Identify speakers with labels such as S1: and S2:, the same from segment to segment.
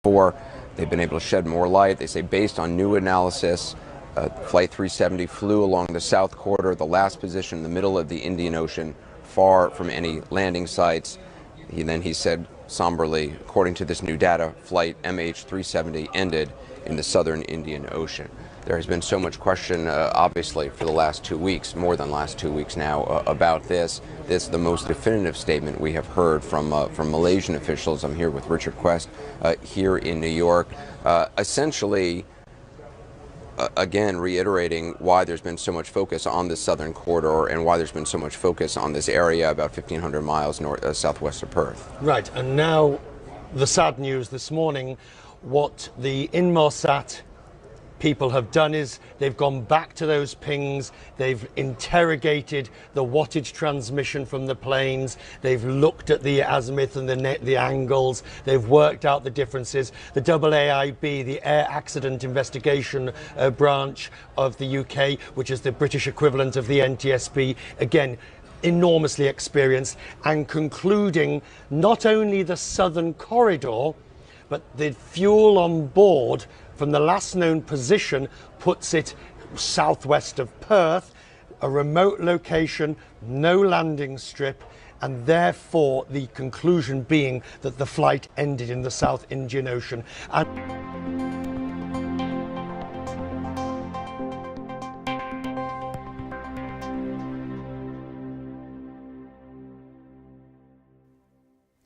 S1: before. They've been able to shed more light. They say based on new analysis, Flight 370 flew along the south quarter, the last position in the middle of the Indian Ocean, far from any landing sites. He said somberly, according to this new data, flight MH370 ended in the southern Indian Ocean. There has been so much question, obviously, for the last 2 weeks, more than last 2 weeks now, about this. This is the most definitive statement we have heard from Malaysian officials. I'm here with Richard Quest here in New York. Essentially, again, reiterating why there's been so much focus on the southern corridor and why there's been so much focus on this area about 1,500 miles southwest of Perth.
S2: Right, and now the sad news this morning, what the Inmarsat people have done is they've gone back to those pings, they've interrogated the wattage transmission from the planes, they've looked at the azimuth and the angles, they've worked out the differences. The AAIB, the Air Accident Investigation branch of the UK, which is the British equivalent of the NTSB, again, enormously experienced, and concluding not only the southern corridor, but the fuel on board from the last known position puts it southwest of Perth, a remote location, no landing strip, and therefore the conclusion being that the flight ended in the South Indian Ocean.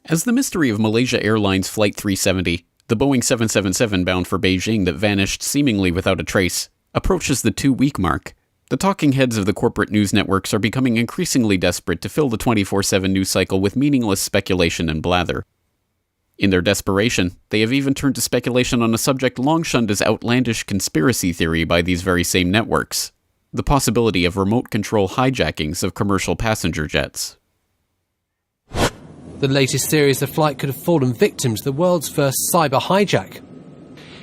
S3: As the mystery of Malaysia Airlines Flight 370, the Boeing 777 bound for Beijing that vanished seemingly without a trace, approaches the 2-week mark, the talking heads of the corporate news networks are becoming increasingly desperate to fill the 24/7 news cycle with meaningless speculation and blather. In their desperation, they have even turned to speculation on a subject long shunned as outlandish conspiracy theory by these very same networks: the possibility of remote control hijackings of commercial passenger jets.
S4: The latest theory is the flight could have fallen victim to the world's first cyber hijack.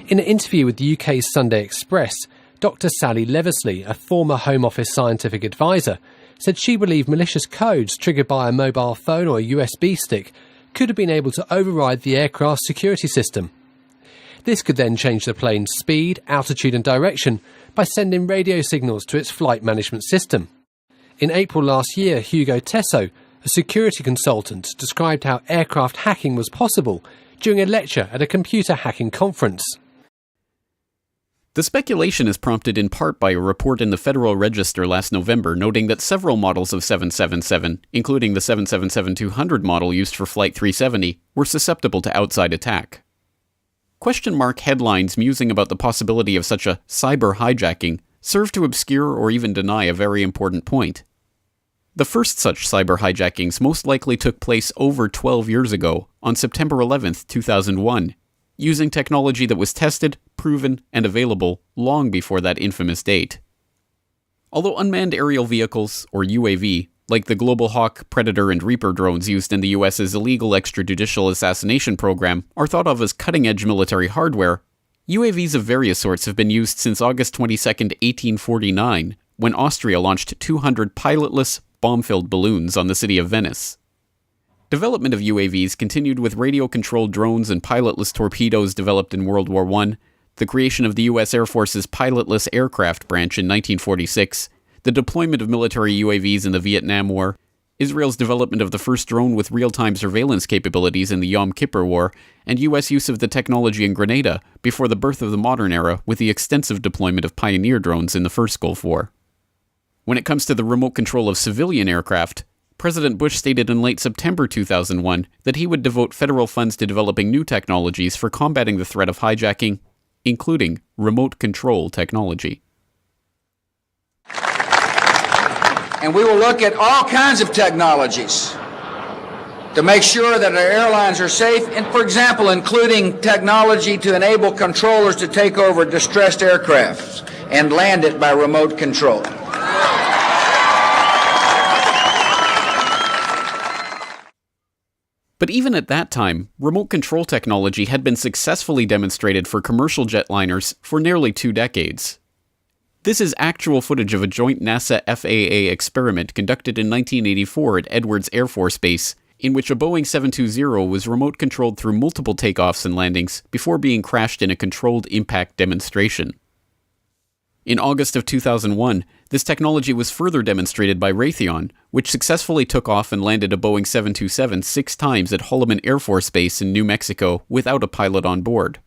S4: In an interview with the UK's Sunday Express, Dr. Sally Leversley, a former Home Office scientific advisor, said she believed malicious codes triggered by a mobile phone or a USB stick could have been able to override the aircraft's security system. This could then change the plane's speed, altitude and direction by sending radio signals to its flight management system. In April last year, Hugo Tesso, a security consultant, described how aircraft hacking was possible during a lecture at a computer hacking conference.
S3: The speculation is prompted in part by a report in the Federal Register last November noting that several models of 777, including the 777-200 model used for Flight 370, were susceptible to outside attack. Question mark headlines musing about the possibility of such a cyber hijacking serve to obscure or even deny a very important point. The first such cyber hijackings most likely took place over 12 years ago, on September 11, 2001, using technology that was tested, proven, and available long before that infamous date. Although unmanned aerial vehicles, or UAV, like the Global Hawk, Predator, and Reaper drones used in the US's illegal extrajudicial assassination program, are thought of as cutting-edge military hardware, UAVs of various sorts have been used since August 22, 1849, when Austria launched 200 pilotless, bomb-filled balloons on the city of Venice. Development of UAVs continued with radio-controlled drones and pilotless torpedoes developed in World War I, the creation of the U.S. Air Force's pilotless aircraft branch in 1946, the deployment of military UAVs in the Vietnam War, Israel's development of the first drone with real-time surveillance capabilities in the Yom Kippur War, and U.S. use of the technology in Grenada before the birth of the modern era with the extensive deployment of Pioneer drones in the first Gulf War. When it comes to the remote control of civilian aircraft, President Bush stated in late September 2001 that he would devote federal funds to developing new technologies for combating the threat of hijacking, including remote control technology.
S5: And we will look at all kinds of technologies to make sure that our airlines are safe, and for example, including technology to enable controllers to take over distressed aircraft and land it by remote control.
S3: But even at that time, remote control technology had been successfully demonstrated for commercial jetliners for nearly 2 decades. This is actual footage of a joint NASA-FAA experiment conducted in 1984 at Edwards Air Force Base, in which a Boeing 720 was remote-controlled through multiple takeoffs and landings before being crashed in a controlled impact demonstration. In August of 2001, this technology was further demonstrated by Raytheon, which successfully took off and landed a Boeing 727 6 times at Holloman Air Force Base in New Mexico without a pilot on board.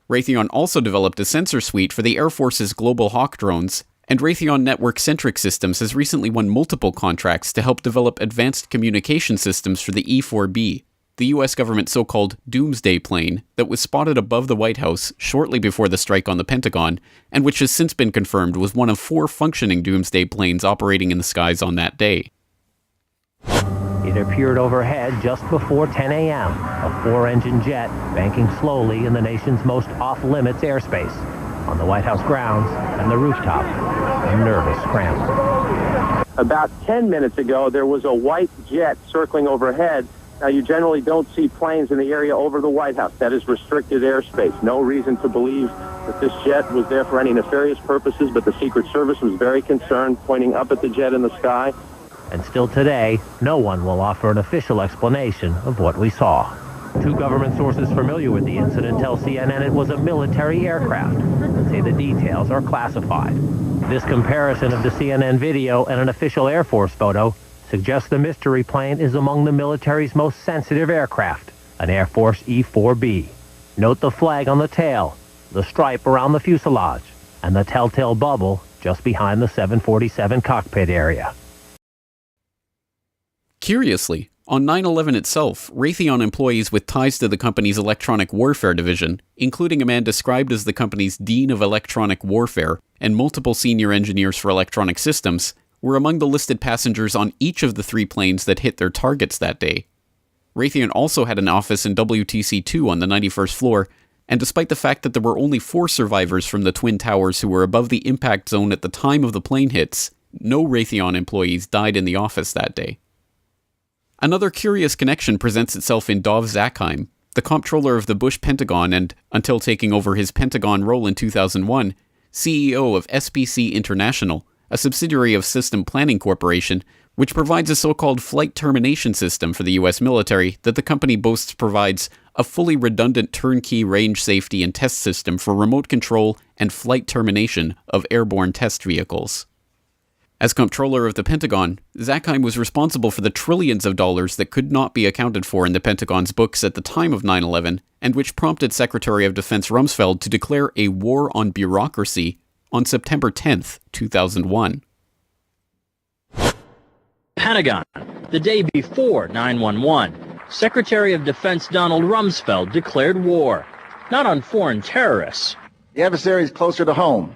S3: Raytheon also developed a sensor suite for the Air Force's Global Hawk drones, and Raytheon Network-Centric Systems has recently won multiple contracts to help develop advanced communication systems for the E-4B, the U.S. government's so-called doomsday plane that was spotted above the White House shortly before the strike on the Pentagon, and which has since been confirmed was one of 4 functioning doomsday planes operating in the skies on that day.
S6: It appeared overhead just before 10 a.m., a 4-engine jet banking slowly in the nation's most off-limits airspace, on the White House grounds and the rooftop, a nervous scramble.
S7: About 10 minutes ago, there was a white jet circling overhead. Now, you generally don't see planes in the area over the White House. That is restricted airspace. No reason to believe that this jet was there for any nefarious purposes, but the Secret Service was very concerned, pointing up at the jet in the sky.
S6: And still today, no one will offer an official explanation of what we saw. 2 government sources familiar with the incident tell CNN it was a military aircraft and say the details are classified. This comparison of the CNN video and an official Air Force photo suggests the mystery plane is among the military's most sensitive aircraft, an Air Force E-4B. Note the flag on the tail, the stripe around the fuselage, and the telltale bubble just behind the 747 cockpit area.
S3: Curiously, on 9/11 itself, Raytheon employees with ties to the company's electronic warfare division, including a man described as the company's Dean of Electronic Warfare and multiple senior engineers for electronic systems, were among the listed passengers on each of the 3 planes that hit their targets that day. Raytheon also had an office in WTC-2 on the 91st floor, and despite the fact that there were only 4 survivors from the Twin Towers who were above the impact zone at the time of the plane hits, no Raytheon employees died in the office that day. Another curious connection presents itself in Dov Zakheim, the comptroller of the Bush Pentagon and, until taking over his Pentagon role in 2001, CEO of SBC International, a subsidiary of System Planning Corporation, which provides a so-called flight termination system for the U.S. military that the company boasts provides a fully redundant turnkey range safety and test system for remote control and flight termination of airborne test vehicles. As comptroller of the Pentagon, Zakheim was responsible for the trillions of dollars that could not be accounted for in the Pentagon's books at the time of 9/11, and which prompted Secretary of Defense Rumsfeld to declare a war on bureaucracy on September 10th, 2001.
S8: Pentagon. The day before 9/11, Secretary of Defense Donald Rumsfeld declared war, not on foreign terrorists.
S9: The adversary is closer to home.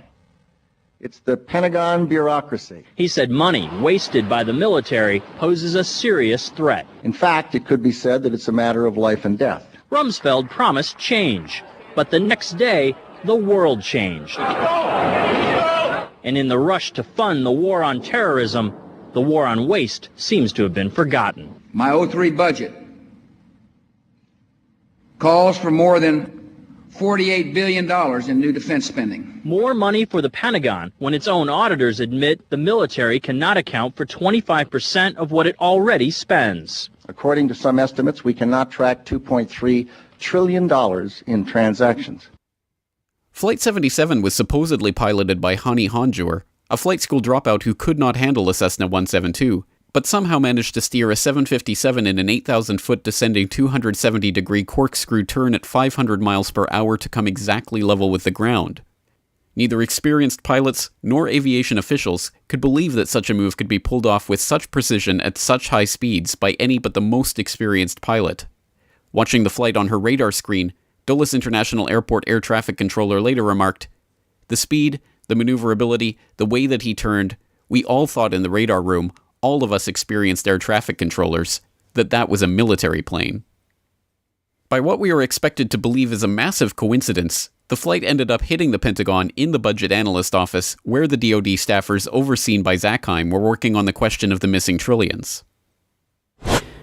S9: It's the Pentagon bureaucracy.
S8: He said money wasted by the military poses a serious threat.
S9: In fact, it could be said that it's a matter of life and death.
S8: Rumsfeld promised change, but the next day, the world changed. And in the rush to fund the war on terrorism, the war on waste seems to have been forgotten.
S5: My 03 budget calls for more than $48 billion in new defense spending.
S8: More money for the Pentagon when its own auditors admit the military cannot account for 25% of what it already spends.
S9: According to some estimates, we cannot track $2.3 trillion in transactions.
S3: Flight 77 was supposedly piloted by Hani Hanjour, a flight school dropout who could not handle a Cessna 172, but somehow managed to steer a 757 in an 8,000-foot descending 270-degree corkscrew turn at 500 miles per hour to come exactly level with the ground. Neither experienced pilots nor aviation officials could believe that such a move could be pulled off with such precision at such high speeds by any but the most experienced pilot. Watching the flight on her radar screen, Dulles International Airport air traffic controller later remarked, "The speed, the maneuverability, the way that he turned, we all thought in the radar room, all of us experienced air traffic controllers, that was a military plane." By what we are expected to believe is a massive coincidence, the flight ended up hitting the Pentagon in the budget analyst office, where the DoD staffers overseen by Zakheim were working on the question of the missing trillions.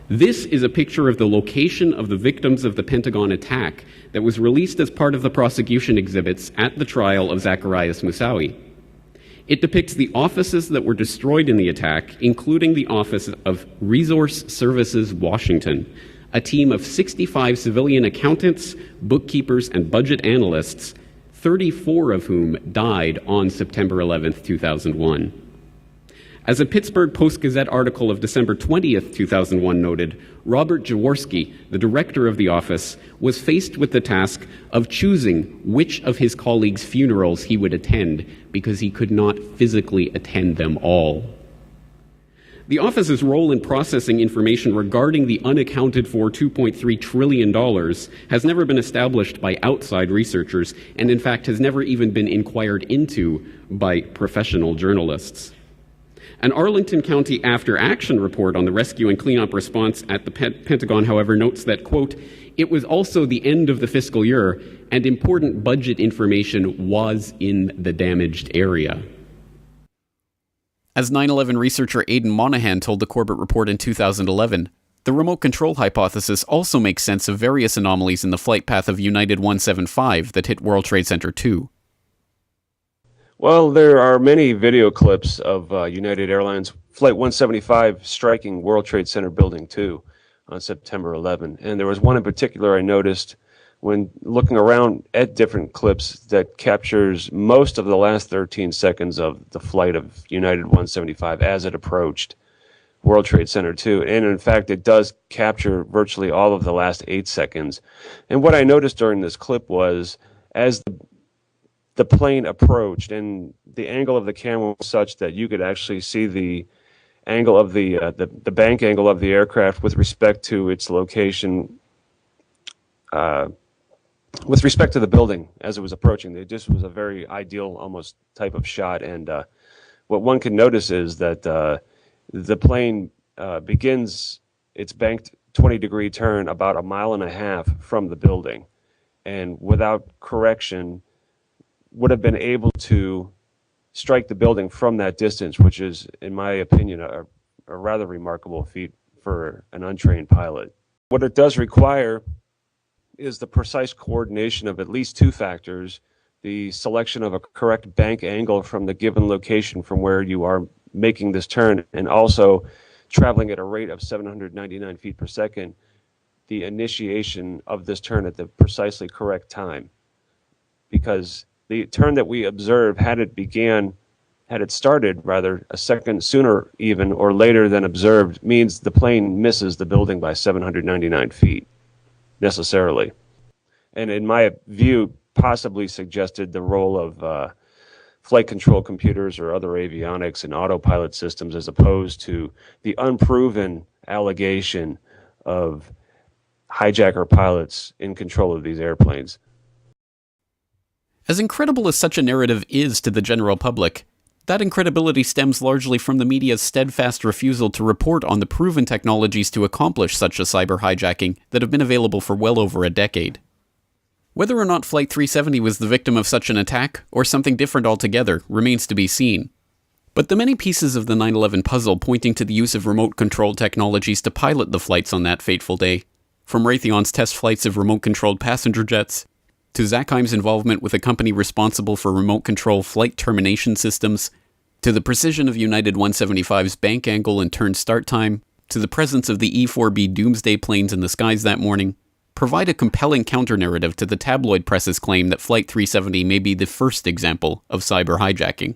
S3: This is a picture of the location of the victims of the Pentagon attack that was released as part of the prosecution exhibits at the trial of Zacarias Moussaoui. It depicts the offices that were destroyed in the attack, including the office of Resource Services Washington, a team of 65 civilian accountants, bookkeepers, and budget analysts, 34 of whom died on September 11, 2001. As a Pittsburgh Post-Gazette article of December 20th, 2001 noted, Robert Jaworski, the director of the office, was faced with the task of choosing which of his colleagues' funerals he would attend because he could not physically attend them all. The office's role in processing information regarding the unaccounted for $2.3 trillion has never been established by outside researchers, and in fact has never even been inquired into by professional journalists. An Arlington County after-action report on the rescue and cleanup response at the Pentagon, however, notes that, quote, it was also the end of the fiscal year, and important budget information was in the damaged area. As 9/11 researcher Aidan Monahan told the Corbett Report in 2011, the remote control hypothesis also makes sense of various anomalies in the flight path of United 175 that hit World Trade Center 2.
S10: Well, there are many video clips of United Airlines Flight 175 striking World Trade Center Building 2 on September 11. And there was one in particular I noticed when looking around at different clips that captures most of the last 13 seconds of the flight of United 175 as it approached World Trade Center 2. And in fact, it does capture virtually all of the last 8 seconds. And what I noticed during this clip was as the plane approached, and the angle of the camera was such that you could actually see the angle of the bank angle of the aircraft with respect to its location, with respect to the building as it was approaching. It just was a very ideal, almost type of shot. And what one can notice is that the plane begins its banked 20-degree turn about 1.5 miles from the building, and without correction, would have been able to strike the building from that distance, which is, in my opinion, a rather remarkable feat for an untrained pilot. What it does require is the precise coordination of at least 2 factors: the selection of a correct bank angle from the given location from where you are making this turn, and also traveling at a rate of 799 feet per second, the initiation of this turn at the precisely correct time. Because the turn that we observe, had it started rather a second sooner even or later than observed, means the plane misses the building by 799 feet necessarily. And in my view, possibly suggested the role of flight control computers or other avionics and autopilot systems, as opposed to the unproven allegation of hijacker pilots in control of these airplanes.
S3: As incredible as such a narrative is to the general public, that incredibility stems largely from the media's steadfast refusal to report on the proven technologies to accomplish such a cyber hijacking that have been available for well over a decade. Whether or not Flight 370 was the victim of such an attack, or something different altogether, remains to be seen. But the many pieces of the 9/11 puzzle pointing to the use of remote-controlled technologies to pilot the flights on that fateful day, from Raytheon's test flights of remote-controlled passenger jets, to Zachheim's involvement with a company responsible for remote-control flight termination systems, to the precision of United 175's bank angle and turn start time, to the presence of the E-4B doomsday planes in the skies that morning, provide a compelling counter-narrative to the tabloid press's claim that Flight 370 may be the first example of cyber hijacking.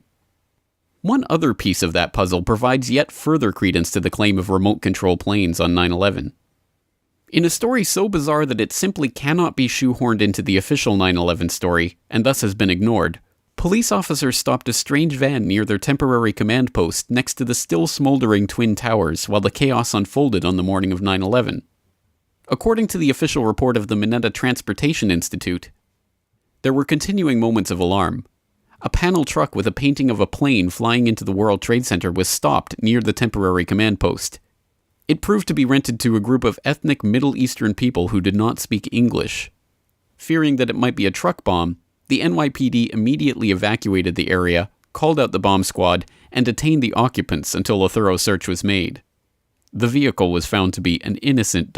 S3: One other piece of that puzzle provides yet further credence to the claim of remote-control planes on 9/11. In a story so bizarre that it simply cannot be shoehorned into the official 9/11 story, and thus has been ignored, police officers stopped a strange van near their temporary command post next to the still smoldering Twin Towers while the chaos unfolded on the morning of 9/11. According to the official report of the Mineta Transportation Institute, there were continuing moments of alarm. A panel truck with a painting of a plane flying into the World Trade Center was stopped near the temporary command post. It proved to be rented to a group of ethnic Middle Eastern people who did not speak English. Fearing that it might be a truck bomb, the NYPD immediately evacuated the area, called out the bomb squad, and detained the occupants until a thorough search was made. The vehicle was found to be an innocent